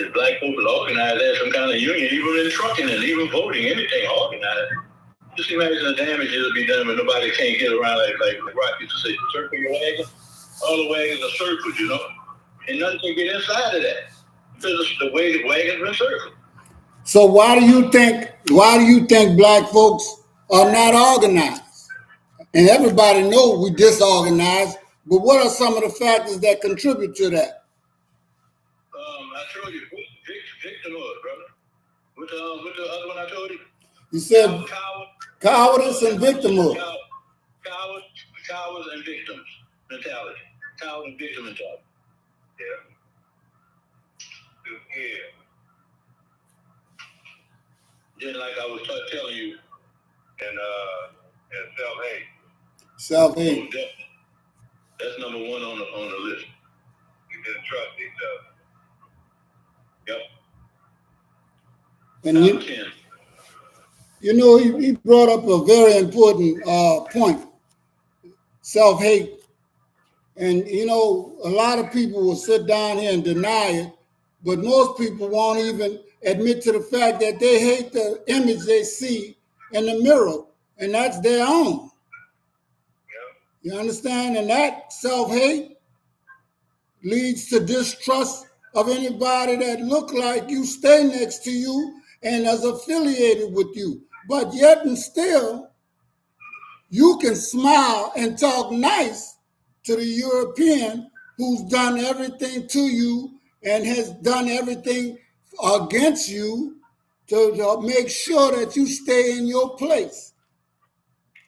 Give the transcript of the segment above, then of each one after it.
The black people organized as some kind of union, even in trucking and even voting, anything organized. Just imagine the damage that'll be done when nobody can't get around like Rock used to say, circle your wagon. All the wagons are circled, you know, and nothing can get inside of that because the way the wagon's been circled. So why do you think black folks are not organized? And everybody knows we disorganized, but what are some of the factors that contribute to that? I told you, victimhood, brother. What the other one I told you? You said cowardice and victimhood. Cowards and victims mentality. Coward and victim mentality. Yeah. Then, like I was telling you, and self-hate. Self-hate. That's number one on the list. We didn't trust each other. Yep. And you know, he brought up a very important point, self-hate. And, you know, a lot of people will sit down here and deny it, but most people won't even admit to the fact that they hate the image they see in the mirror, and that's their own. You understand? And that self-hate leads to distrust of anybody that look like you, stay next to you, and is affiliated with you. But yet and still, you can smile and talk nice to the European who's done everything to you and has done everything against you to make sure that you stay in your place.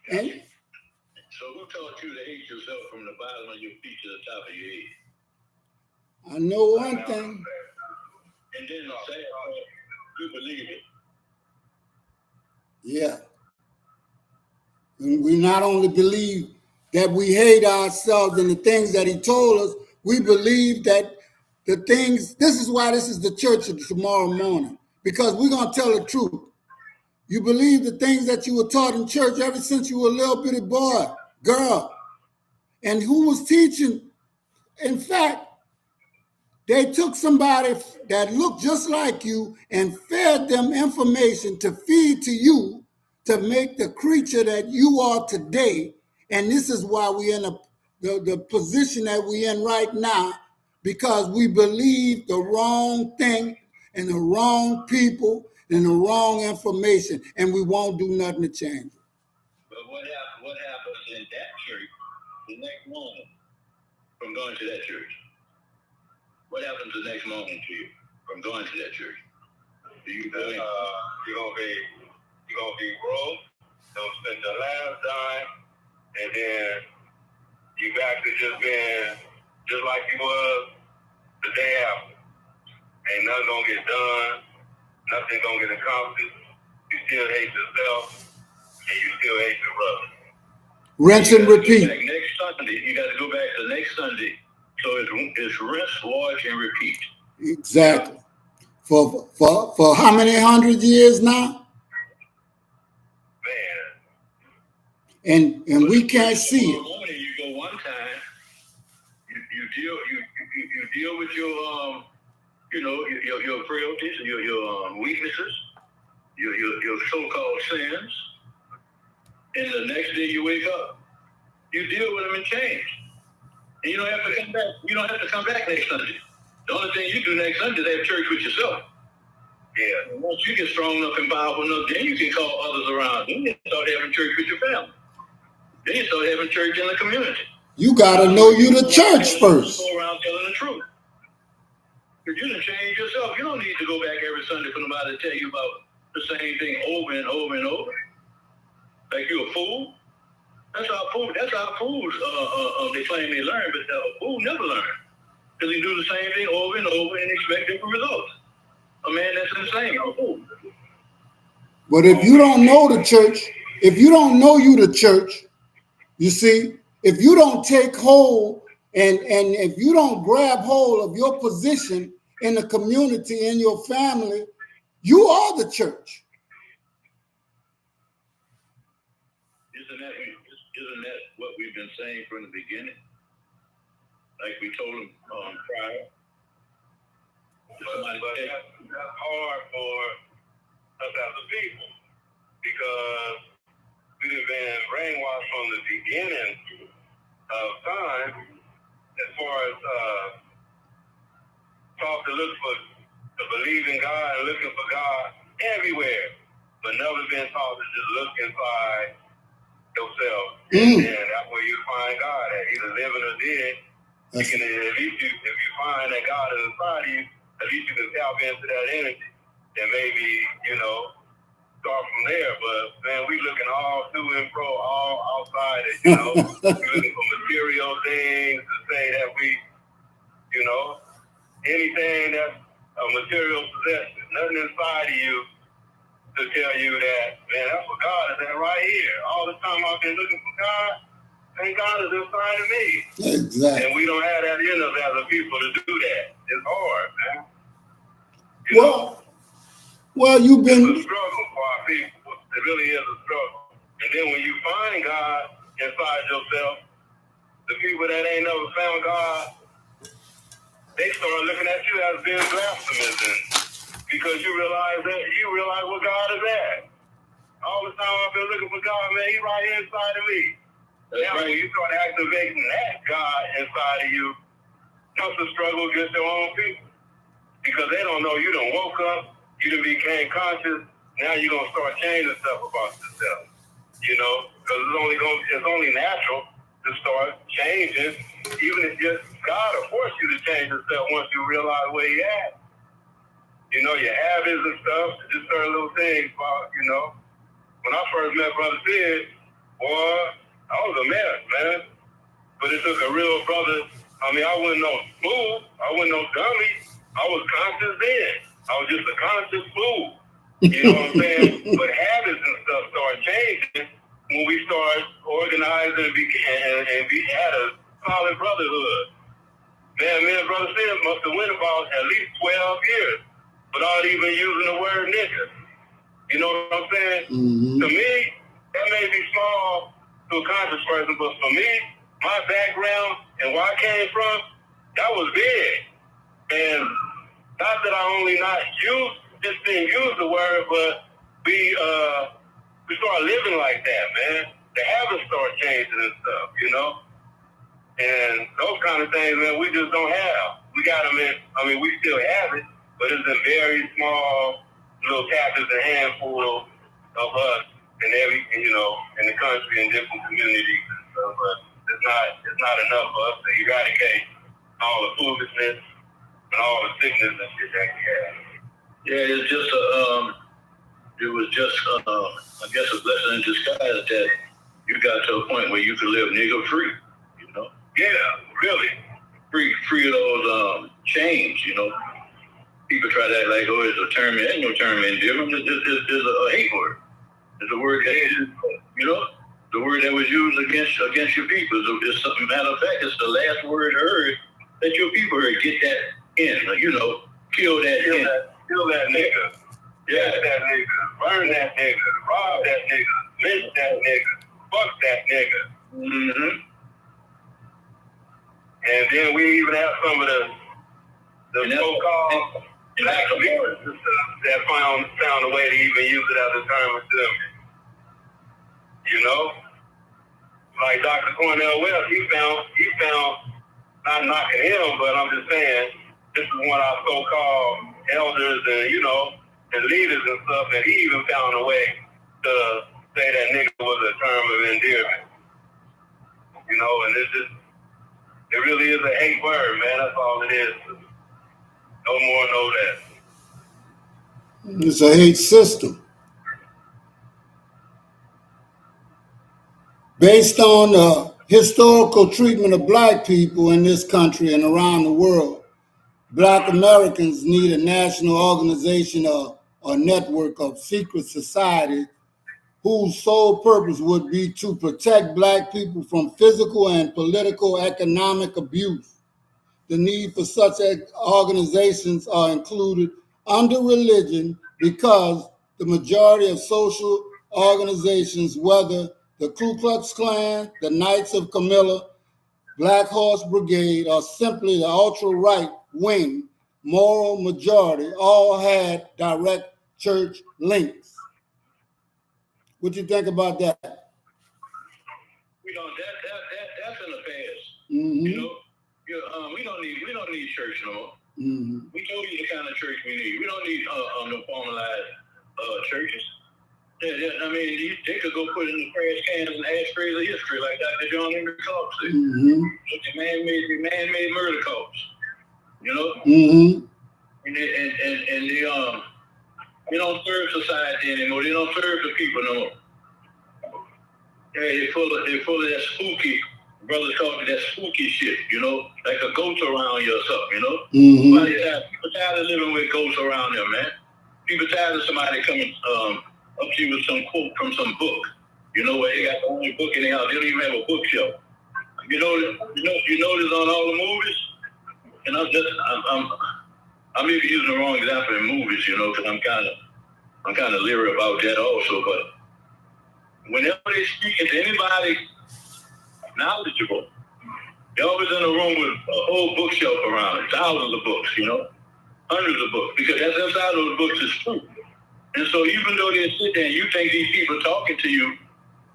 And so who taught you to hate yourself from the bottom of your feet to the top of your head? I know one thing. And then the sad part, you believe it. Yeah. And we not only believe that we hate ourselves and the things that he told us, we believe that the things, this is why this is the church of tomorrow morning, because we're going to tell the truth. You believe the things that you were taught in church ever since you were a little bitty boy, girl. And who was teaching? In fact, they took somebody that looked just like you and fed them information to feed to you to make the creature that you are today. And this is why we're in the position that we're in right now, because we believe the wrong thing and the wrong people and the wrong information, and we won't do nothing to change it. But what happens in that church the next morning from going to that church? What happens the next morning to you from going to that church? Do you go in? You're gonna be broke. Don't spend the last dime, and then you back to just being just like you was the day after. Ain't nothing gonna get done. Nothing gonna get accomplished. You still hate yourself, and you still hate your brother. Rinse and repeat. Next Sunday, you got to go back to next Sunday. So it's rinse, wash, and repeat. Exactly. For how many 100 years now? Man. And we can't see it. You go one time. You deal with your your frailties, your weaknesses, your so-called sins, and the next day you wake up, you deal with them and change. And you don't have to come back. You don't have to come back next Sunday. The only thing you do next Sunday is have church with yourself. Yeah. And once you get strong enough and powerful enough, then you can call others around. Then you start having church with your family. Then you start having church in the community. You gotta know you the church first. Go around telling the truth. Because you done change yourself. You don't need to go back every Sunday for nobody to tell you about the same thing over and over and over. Like you're a fool. That's how fools they claim they learn, but a fool never learn. Because he do the same thing over and over and expect different results. A man that's insane, a fool. But if you don't know the church, if you don't know you the church, you see, if you don't take hold and if you don't grab hold of your position in the community, in your family, you are the church. Isn't that what we've been saying from the beginning? Like we told them prior. But that's hard for us as a people because we've been brainwashed from the beginning of time as far as taught to believe in God and looking for God everywhere, but never been taught to just look inside yourself. And that's where you find God at, either living or dead. You can, at least if you find that God is inside of you, at least you can tap into that energy and maybe, start from there. But man, we looking all to and fro, all outside it, we looking for material things to say that we, anything that's a material possession, nothing inside of you to tell you that, man, that's what God is at right here. All the time I've been looking for God, and God is inside of me. Exactly. And we don't have that in us as a people to do that. It's hard, man. Well, you've been... It's a struggle for our people. It really is a struggle. And then when you find God inside yourself, the people that ain't never found God, they start looking at you as being blasphemous, because you realize what God is at. All the time I've been looking for God, man, He's right here inside of me. Now when you start activating that God inside of you, comes the struggle against your own people. Because they don't know you done woke up, you done became conscious, now you're gonna start changing stuff about yourself. Because it's only natural to start changing, even if God will force you to change yourself once you realize where you're at. Your habits and stuff, just certain little things about, when I first met Brother Sid, boy, I was a mess, man. But it took a real brother. I wasn't no fool. I wasn't no dummy. I was conscious then. I was just a conscious fool. You know what I'm saying? But habits and stuff started changing when we started organizing and we had a solid brotherhood. Man, me and Brother Sid must have went about at least 12 years without even using the word nigga. You know what I'm saying? Mm-hmm. To me, that may be small to a conscious person, but for me, my background and where I came from, that was big. And not that I didn't use the word, but we started living like that, man. The habits start changing and stuff, And those kind of things, man, we just don't have. We got them we still have it, but it's a very small little captives, a handful of us in in the country and different communities and stuff. But it's not enough for us to eradicate all the foolishness and all the sickness and shit that we have. Yeah, it's just it was just I guess a blessing in disguise that you got to a point where you could live nigger free, Yeah, really. Free of those chains, People try to act like, it's a term. There ain't no term in different. It's a hate word. It's a word that is, the word that was used against your people. It's something, matter of fact, it's the last word heard that your people heard. Get that in, kill that nigga. Yeah, that nigga. Burn that nigga. Rob that nigga. Lynch that nigga. Fuck that nigga. Mm-hmm. And then we even have some of the so-called black leaders that found a way to even use it as a term of them. Like Dr. Cornel West, he found, not knocking him, but I'm just saying, this is one of our so-called elders and leaders and stuff, and he even found a way to say that nigga was a term of endearment. And it really is a hate word, man. That's all it is. No more, no less. It's a hate system. Based on the historical treatment of black people in this country and around the world, Black Americans need a national organization or network of secret society whose sole purpose would be to protect black people from physical and political economic abuse. The need for such organizations are included under religion because the majority of social organizations, whether the Ku Klux Klan, the Knights of Camilla, Black Horse Brigade, or simply the ultra-right wing, moral majority all had direct church links. What you think about that? That's in the past. Mm-hmm. You know, we don't need church no more. Mm-hmm. We told you the kind of church we need. We don't need no formalized churches. I mean, they could go put in the trash cans and ashtrays of history, like Dr. John Henry Clark said. Mm-hmm. The man-made murder cults. You know. Mm-hmm. And they don't serve society anymore. They don't serve the people no more. They're full of that spooky, brothers call it that spooky shit, you know, like a ghost around you or something, you know. Mm-hmm. People tired of living with ghosts around them, man. People tired of somebody coming up to you with some quote from some book, you know, where they got the only book in the house. They don't even have a bookshelf. You notice on all the movies, and I'm maybe using the wrong example in movies, you know, because I'm kind of leery about that also, but whenever they speak to anybody knowledgeable, they're always in a room with a whole bookshelf around it, thousands of books, you know, hundreds of books, because that's inside those books is true. And so even though they sit there and you think these people talking to you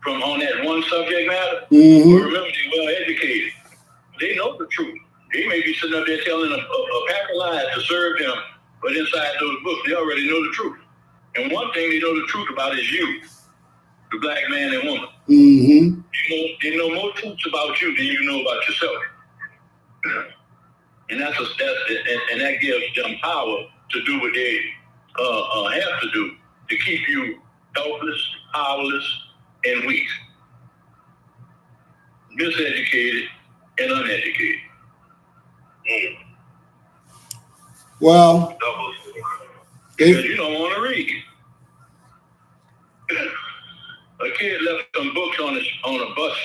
from on that one subject matter, Mm-hmm. but remember they're well educated. They know the truth. They may be sitting up there telling a pack of lies to serve them, but inside those books, they already know the truth. And one thing they know the truth about is you, the black man and woman. Mm-hmm. They know more truths about you than you know about yourself. And that gives them power to do what they have to do to keep you helpless, powerless, and weak, miseducated, and uneducated. Well, because you don't want to read. A kid left some books on a bus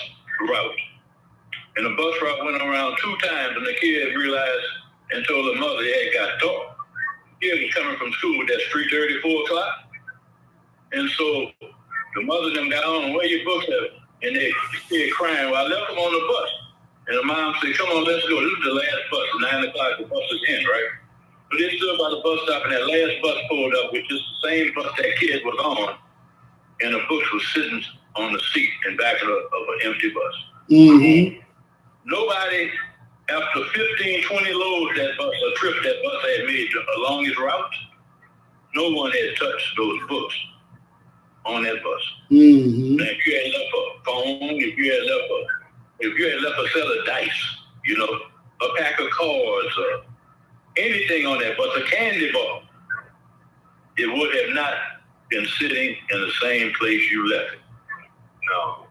route, and the bus route went around 2 times, and the kid realized and told the mother it got dark. The kid was coming from school with that 3:30, 4 o'clock, and so the mother and them got on, and where your books at? And the kid crying, well, I left them on the bus. And the mom said, come on, let's go. This is the last bus. 9 o'clock, the bus is in, right? So they stood by the bus stop, and that last bus pulled up, which is the same bus that kid was on, and the books was sitting on the seat in back of an empty bus. Mm-hmm. Nobody, after 15, 20 loads that bus, a trip that bus had made along its route, no one had touched those books on that bus. Mm-hmm. Now, if you had left a phone, if you had left a set of dice, you know, a pack of cards, or anything on that bus, a candy bar, it would have not been sitting in the same place you left it. No.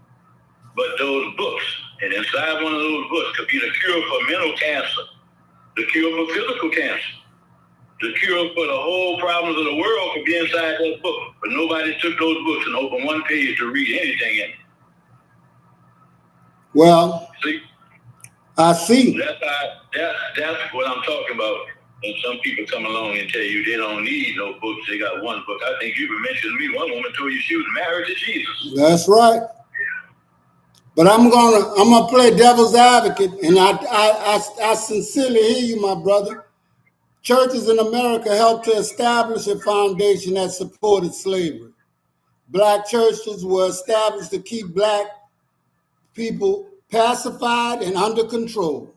But those books, and inside one of those books could be the cure for mental cancer, the cure for physical cancer, the cure for the whole problems of the world could be inside that book. But nobody took those books and opened one page to read anything in it. Well, see? I see. That's what I'm talking about. And some people come along and tell you they don't need no books. They got one book. I think you mentioned to me, one woman told you she was married to Jesus. That's right. But I'm gonna play devil's advocate, and I sincerely hear you, my brother. Churches in America helped to establish a foundation that supported slavery. Black churches were established to keep black people pacified and under control.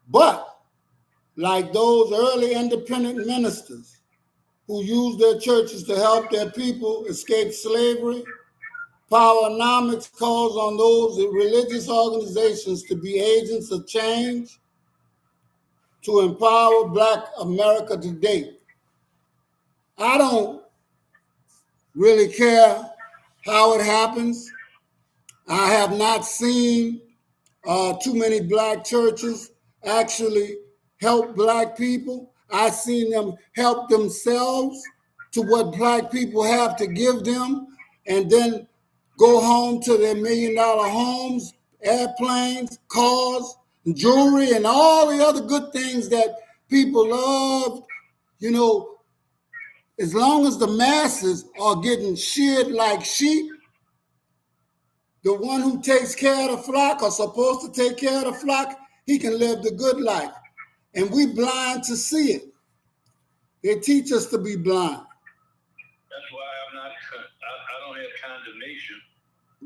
But like those early independent ministers who used their churches to help their people escape slavery, Powernomics calls on those religious organizations to be agents of change to empower Black America today. I don't really care how it happens. I have not seen too many Black churches actually help Black people. I've seen them help themselves to what Black people have to give them, and then go home to their $1 million homes, airplanes, cars, jewelry, and all the other good things that people love. You know, as long as the masses are getting sheared like sheep, the one who takes care of the flock or supposed to take care of the flock, he can live the good life. And we blind to see it. They teach us to be blind. That's why I don't have condemnation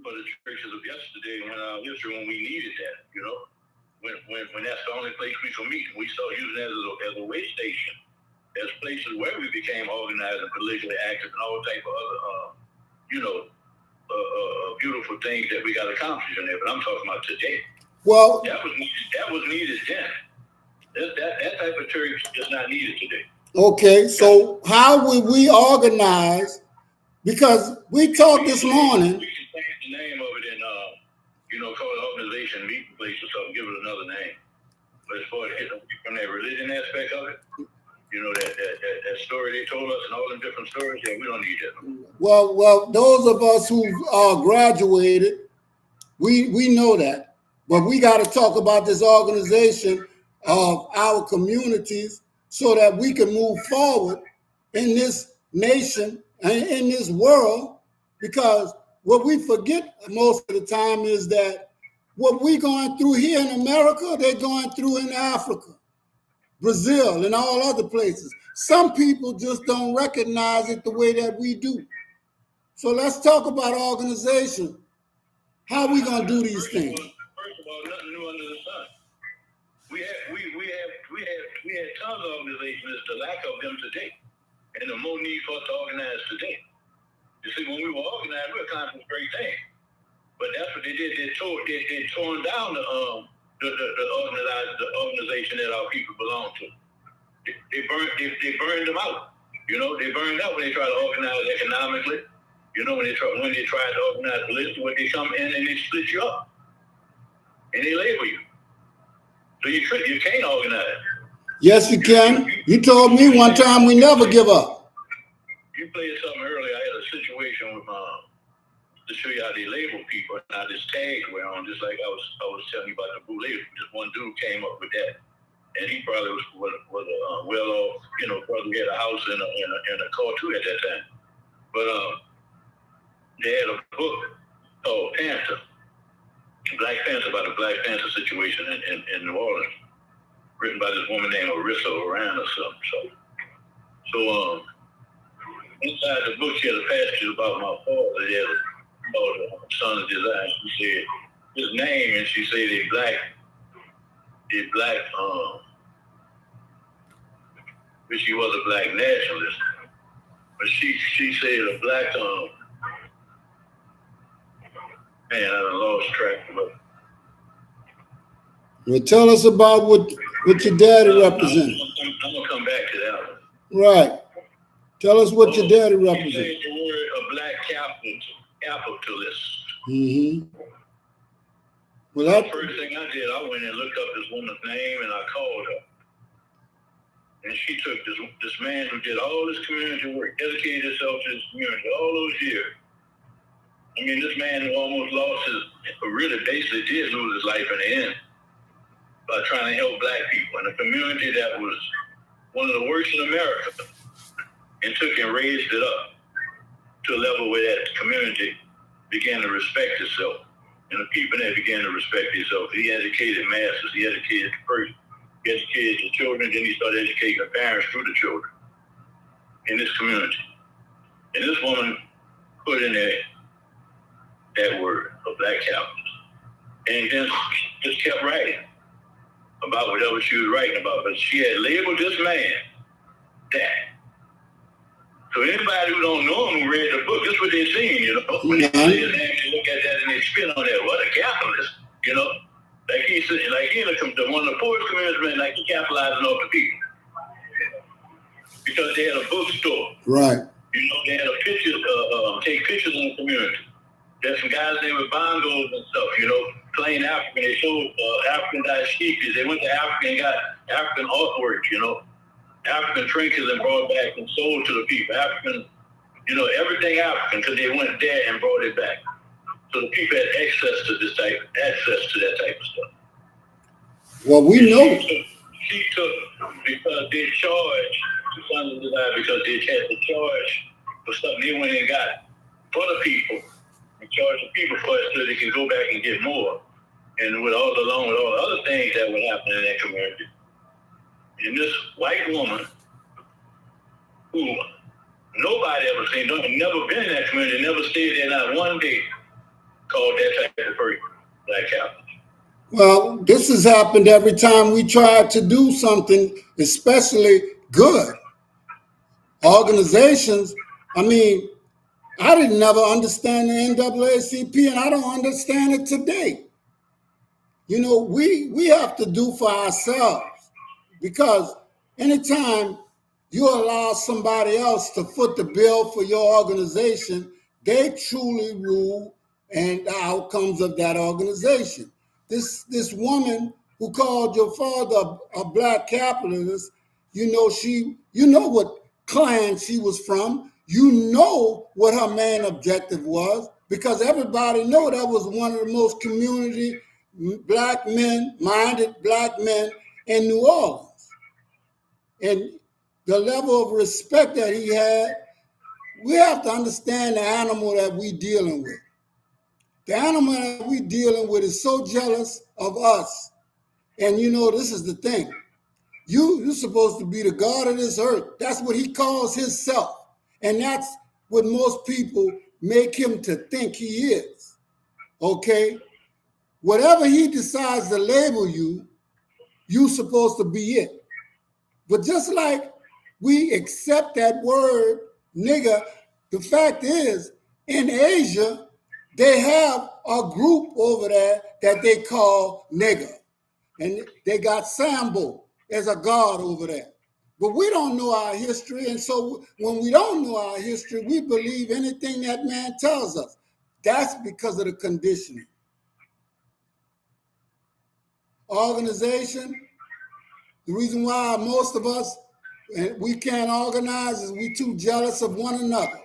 for the churches of yesterday when we needed that, you know, when that's the only place we could meet. We started using that as a way station, as places where we became organized and politically active and all type of other, beautiful things that we got accomplished in there. But I'm talking about today. Well, that was needed then. That type of church is not needed today. Okay, so how would we organize? Because we talked this morning. We can change the name of it and call it organization, meeting place or something, give it another name. But as far as getting from that religion aspect of it, you know, that story they told us and all them different stories, yeah, we don't need that. Well, those of us who graduated, we know that. But we got to talk about this organization of our communities so that we can move forward in this nation and in this world, because what we forget most of the time is that what we're going through here in America, they're going through in Africa, Brazil, and all other places. Some people just don't recognize it the way that we do. So let's talk about organization. How are we going to do these things? First of all, nothing new under the sun. We had tons of organizations. It's the lack of them today, and the more need for us to organize today. You see, when we were organized, we accomplished great things. But that's what they did. They torn down the organization that our people belong to. They burned them out. You know, they burned out when they tried to organize economically. You know, when they tried to organize politically, when they come in and they split you up and they label you. So you can't organize. Yes, you can. You told me one time we never give up. You played something earlier. I had a situation with to show you how they label people and how this tags were on, just like I was telling you about the blue label. Just one dude came up with that, and he probably was a well-off, you know, brother. He had a house and a car too at that time. But they had a book called Panther, Black Panther, about the Black Panther situation in New Orleans, written by this woman named Arissa Oran or something. So inside the book, she had a passage about my father. He had about the Son of Design. She said his name, and she said a black, but she was a black nationalist. But she said a black, man, I done lost track of it. Well, tell us about what your daddy represents. I'm gonna come back to that one. Right. Tell us what your daddy represents. She said the word a black capitalist. Mm-hmm. Well, the first thing I did, I went and looked up this woman's name and I called her. And she took this man who did all this community work, dedicated himself to this community all those years. I mean, this man who almost lost really basically did lose his life in the end by trying to help black people in a community that was one of the worst in America, and took and raised it up to a level where that community began to respect itself. And the people that began to respect themselves. He educated masses, he educated the person, he educated the children, then he started educating the parents through the children in this community. And this woman put in there that word, a black capitalist, and then just kept writing about whatever she was writing about. But she had labeled this man that. So anybody who don't know him who read the book, this is what they're seeing, you know. When they look at that and they spin on that, what a capitalist, you know. Like he's one of the poorest communities, like he capitalizing off the people. Because they had a bookstore. Right. You know, they had a picture, take pictures in the community. There's some guys there with bongos and stuff, you know, playing African. They showed African dashikis. They went to Africa and got African artwork, you know. African trinkets and brought back and sold to the people. African, you know, everything African, because they went there and brought it back. So the people had access to that type of stuff. Well, we know. She took because they charged the Sons of Desire, because they had to charge for something they went and got for the people, and charge the people for it so they can go back and get more. And along with all the other things that would happen in that community. And this white woman who nobody ever seen, never been in that community, never stayed there not one day, called that type of person Black Catholic. Well, this has happened every time we try to do something, especially good. Organizations, I mean, I didn't never understand the NAACP, and I don't understand it today. You know, we have to do for ourselves, because anytime you allow somebody else to foot the bill for your organization, they truly rule and the outcomes of that organization. This woman who called your father a black capitalist, you know what clan she was from. You know what her main objective was, because everybody know that was one of the most community minded black men in New Orleans. And the level of respect that he had, we have to understand the animal that we dealing with. The animal that we dealing with is so jealous of us. And you know, this is the thing. You're supposed to be the God of this earth. That's what he calls himself. And that's what most people make him to think he is. Okay? Whatever he decides to label you, you're supposed to be it. But just like we accept that word, nigga, the fact is, in Asia, they have a group over there that they call nigga. And they got Sambo as a god over there. But we don't know our history, and so when we don't know our history, we believe anything that man tells us. That's because of the conditioning. Organization, the reason why most of us, we can't organize is we too jealous of one another.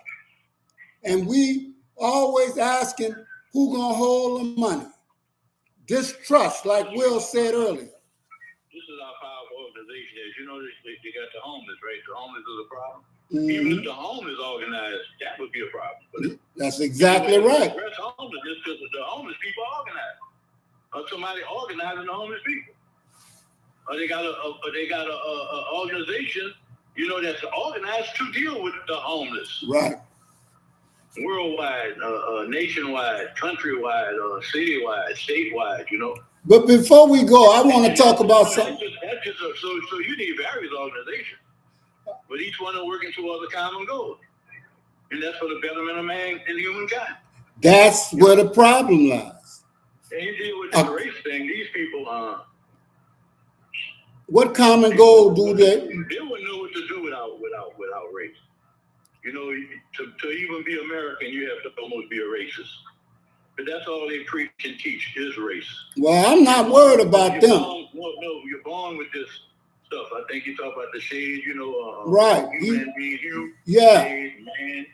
And we always asking who gonna hold the money. Distrust, like Will said earlier. This is our powerful organization. As you know, they got the homeless, right? The homeless is a problem. Mm-hmm. Even if the homeless organized, that would be a problem. But that's exactly right. Address homeless just because the homeless people organize. Or somebody organizing the homeless people. Or they got a organization, you know, that's organized to deal with the homeless. Right. Worldwide, nationwide, countrywide, citywide, statewide, you know. But before we go, I want to talk about something. So you need various organizations, but each one are working towards a common goal, and that's for the betterment of man and humankind. That's where the problem lies. And you deal with the race thing. These people, what common goal do they? They wouldn't know what to do without race. You know, to even be American, you have to almost be a racist. But that's all they preach and teach is race. Well, I'm not worried about them. No, you're born with this stuff. I think you talk about the shade, you know. Right. Human being, you. Yeah. Shade, man.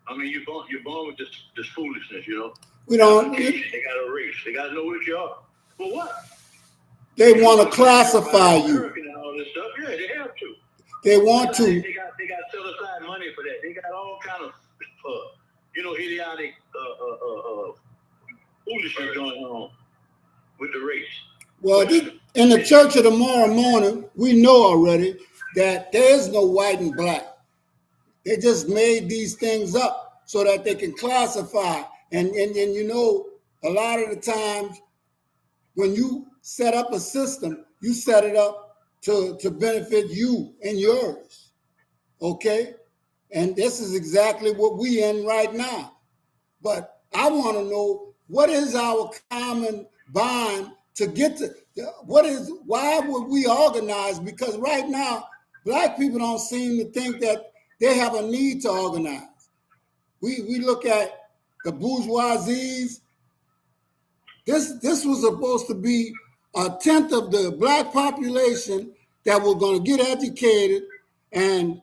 I mean, you're born with this foolishness, you know. We don't. They got a race. They got to know what you are. For what? They want to classify you. American and all this stuff. Yeah, they have to. They want to. They got set aside money for that. They got all kind of, idiotic foolishness going on with the race. Well, in the Church of Tomorrow Morning, we know already that there is no white and black. They just made these things up so that they can classify. And you know, a lot of the times when you set up a system, you set it up to benefit you and yours. Okay? And this is exactly what we in right now. But I want to know, what is our common bond to get to, why would we organize? Because right now, black people don't seem to think that they have a need to organize. We look at the bourgeoisies. This was supposed to be a tenth of the black population that were going to get educated, and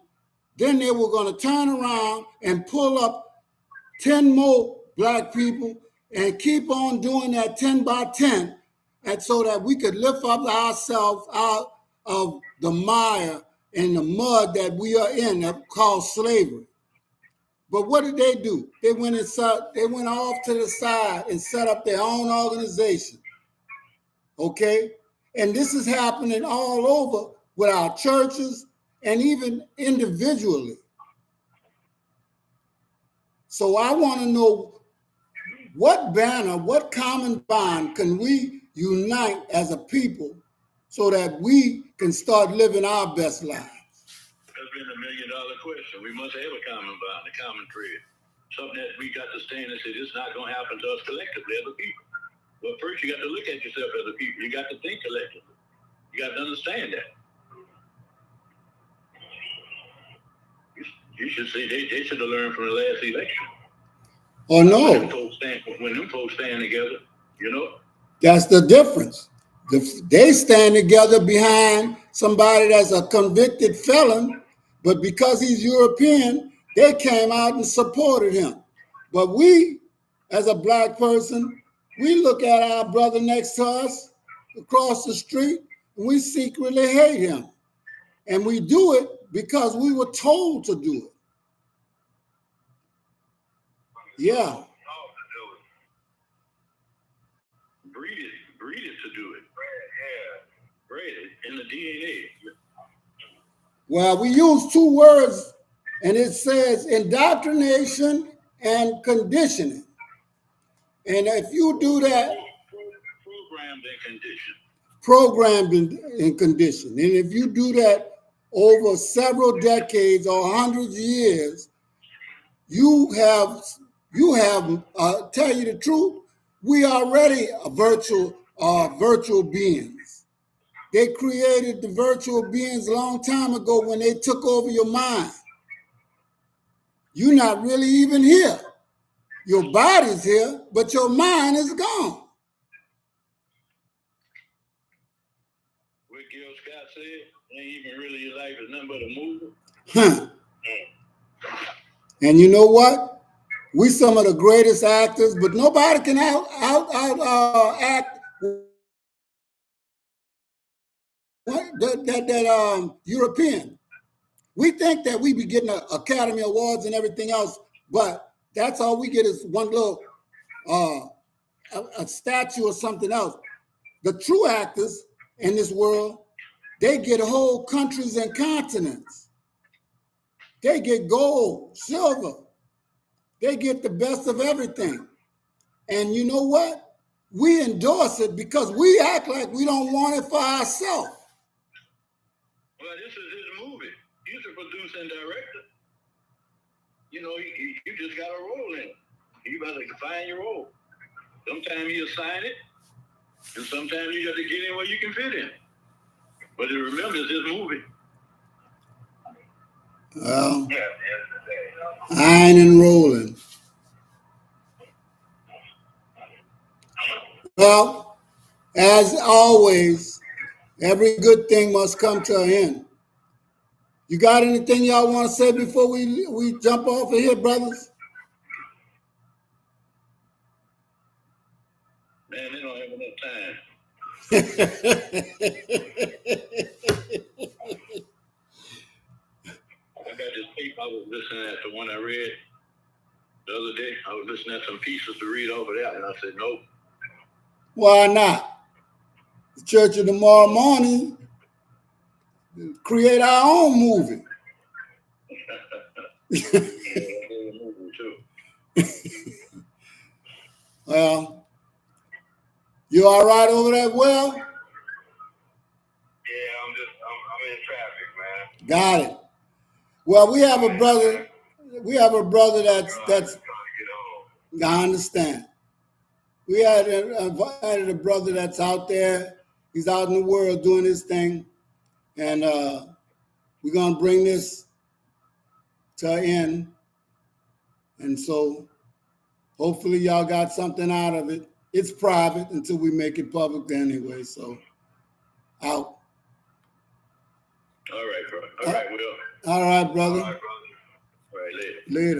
then they were going to turn around and pull up 10 more black people and keep on doing that 10 by 10, and so that we could lift up ourselves out of the mire and the mud that we are in, that called slavery. But what did they do? They went off to the side and set up their own organization. Okay? And this is happening all over with our churches and even individually. So I want to know what banner, what common bond can we unite as a people so that we can start living our best lives? That's been $1 million question. We must have a common bond, a common thread. Something that we got to stand and say, this is not going to happen to us collectively as a people. But first, you got to look at yourself as a people. You got to think collectively. You got to understand that. You should say they should have learned from the last election. Or no. When them folks stand together, you know? That's the difference. They stand together behind somebody that's a convicted felon, but because he's European, they came out and supported him. But we, as a black person, we look at our brother next to us across the street, and we secretly hate him. And we do it because we were told to do it. Yeah. Breed it to do it. Bred it in the DNA. Well, we use two words, and it says indoctrination and conditioning. And if you do that, programmed and conditioned. And if you do that over several decades or hundreds of years, you have tell you the truth, we are already a virtual beings. They created the virtual beings a long time ago when they took over your mind. You're not really even here. Your body's here, but your mind is gone. What Gil Scott said, ain't even really your life is nothing but a movie. Huh. And you know what? We some of the greatest actors, but nobody can act that European. We think that we be getting Academy Awards and everything else, but that's all we get is one little a statue or something else. The true actors in this world, they get whole countries and continents. They get gold, silver. They get the best of everything. And you know what? We endorse it because we act like we don't want it for ourselves. Well, this is his movie. He's a producer and director. You know, you just got a role in it. You better find your role. Sometimes you assign it, and sometimes you got to get in where you can fit in. But remember, it's his movie. Well, iron and rolling. Well, as always, every good thing must come to an end. You got anything y'all want to say before we jump off of here, brothers? Man, they don't have enough time. I got this tape I was listening at, the one I read the other day. I was listening at some pieces to read over that, and I said, nope. Why not? The Church of Tomorrow Morning create our own movie. Well, you all right over there, Will? Yeah, I'm in traffic, man. Got it. Well, we have a brother that's I understand. We had invited a brother that's out there. He's out in the world doing his thing. And we're going to bring this to an end. And so hopefully y'all got something out of it. It's private until we make it public anyway. So out. All right, bro. All right, Will. All right, brother. All right, brother. All right, later. Later.